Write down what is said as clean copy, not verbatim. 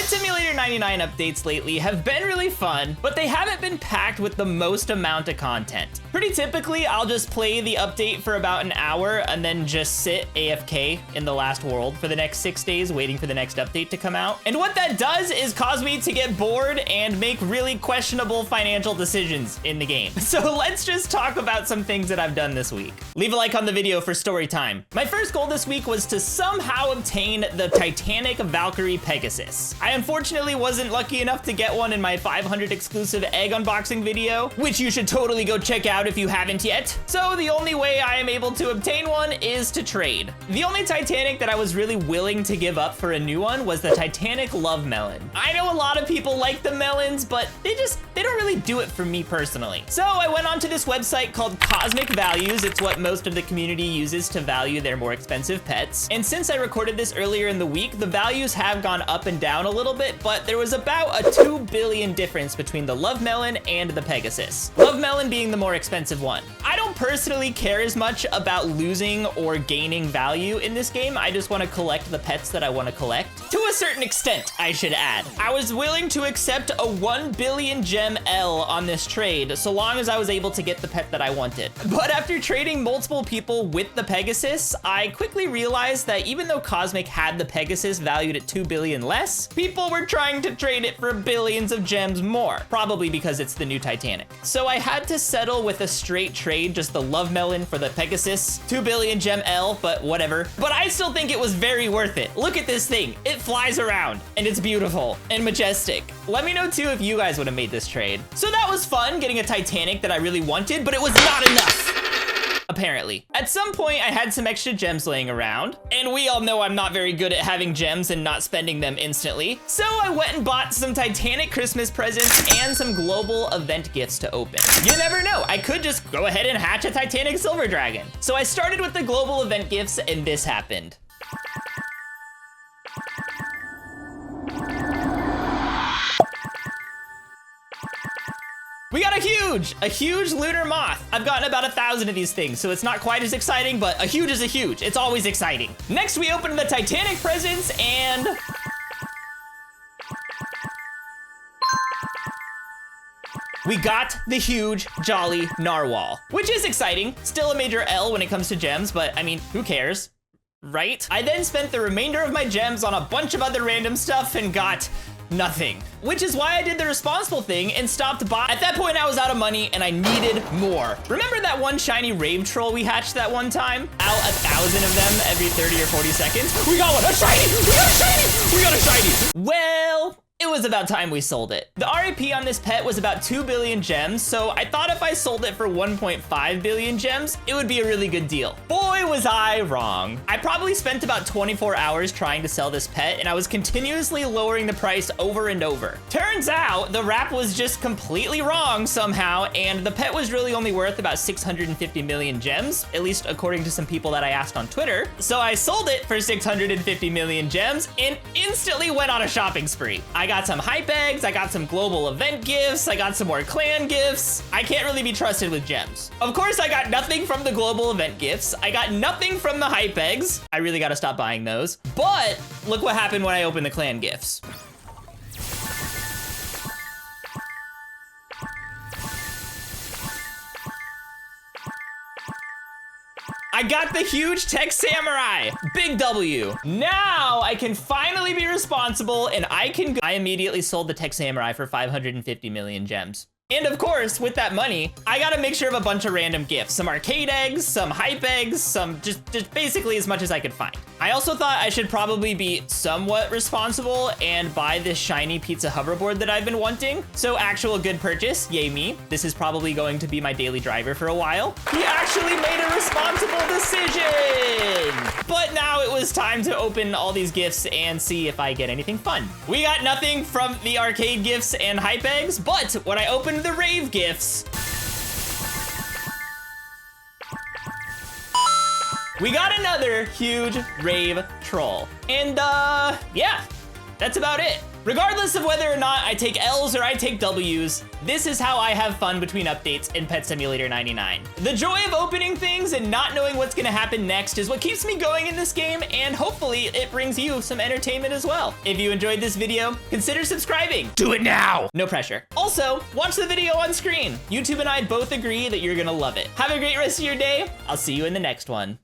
Simulator 99 updates lately have been really fun, but they haven't been packed with the most amount of content. Pretty typically, I'll just play the update for about an hour and then just sit AFK in the last world for the next 6 days waiting for the next update to come out. And what that does is cause me to get bored and make really questionable financial decisions in the game. So let's just talk about some things that I've done this week. Leave a like on the video for story time. My first goal this week was to somehow obtain the Titanic Valkyrie Pegasus. I unfortunately wasn't lucky enough to get one in my 500 exclusive egg unboxing video, which you should totally go check out if you haven't yet. So the only way I am able to obtain one is to trade. The only Titanic that I was really willing to give up for a new one was the Titanic Love Melon. I know a lot of people like the melons, but they don't really do it for me personally. So I went onto this website called Cosmic Values. It's what most of the community uses to value their more expensive pets. And since I recorded this earlier in the week, the values have gone up and down a little bit, but there was about a 2 billion difference between the Love Melon and the Pegasus. Love Melon being the more expensive one. I don't personally care as much about losing or gaining value in this game. I just want to collect the pets that I want to collect. To a certain extent, I should add. I was willing to accept a 1 billion gem L on this trade, so long as I was able to get the pet that I wanted. But after trading multiple people with the Pegasus, I quickly realized that even though Cosmic had the Pegasus valued at 2 billion less, people were trying to trade it for billions of gems more, probably because it's the new Titanic. So I had to settle with a straight trade, just the Love Melon for the Pegasus, 2 billion gem L, but whatever. But I still think it was very worth it. Look at this thing. It flies around and it's beautiful and majestic. Let me know too if you guys would have made this trade. So that was fun, getting a Titanic that I really wanted, but it was not enough. Apparently. At some point, I had some extra gems laying around, and we all know I'm not very good at having gems and not spending them instantly. So I went and bought some Titanic Christmas presents and some global event gifts to open. You never know, I could just go ahead and hatch a Titanic Silver Dragon. So I started with the global event gifts, and this happened. We got a huge lunar moth. I've gotten about 1,000 of these things, so it's not quite as exciting, but a huge is a huge. It's always exciting. Next, we opened the Titanic presents, and we got the huge Jolly Narwhal, which is exciting. Still a major L when it comes to gems, but I mean, who cares, right? I then spent the remainder of my gems on a bunch of other random stuff and got nothing, which is why I did the responsible thing and stopped buying. At that point, I was out of money and I needed more. Remember that one shiny rave troll we hatched that one time? Out 1,000 of them every 30 or 40 seconds. We got one, a shiny, we got a shiny, we got a shiny. Well, it was about time we sold it. The RAP on this pet was about 2 billion gems, so I thought if I sold it for 1.5 billion gems, it would be a really good deal. Boy, was I wrong. I probably spent about 24 hours trying to sell this pet, and I was continuously lowering the price over and over. Turns out, the wrap was just completely wrong somehow, and the pet was really only worth about 650 million gems, at least according to some people that I asked on Twitter. So I sold it for 650 million gems and instantly went on a shopping spree. I got some hype eggs, I got some global event gifts, I got some more clan gifts. I can't really be trusted with gems. Of course, I got nothing from the global event gifts. I got nothing from the hype eggs. I really gotta stop buying those. But look what happened when I opened the clan gifts. I got the huge Tech Samurai, big W. Now I can finally be responsible and I immediately sold the Tech Samurai for 550 million gems. And of course, with that money, I got a mixture of a bunch of random gifts. Some arcade eggs, some hype eggs, some just basically as much as I could find. I also thought I should probably be somewhat responsible and buy this shiny pizza hoverboard that I've been wanting. So actual good purchase, yay me. This is probably going to be my daily driver for a while. He actually made a responsible decision. But now it was time to open all these gifts and see if I get anything fun. We got nothing from the arcade gifts and hype eggs, but when I opened the rave gifts, we got another huge rave troll. And yeah, that's about it. Regardless of whether or not I take L's or I take W's, this is how I have fun between updates in Pet Simulator 99. The joy of opening things and not knowing what's gonna happen next is what keeps me going in this game, and hopefully it brings you some entertainment as well. If you enjoyed this video, consider subscribing. Do it now! No pressure. Also, watch the video on screen. YouTube and I both agree that you're gonna love it. Have a great rest of your day. I'll see you in the next one.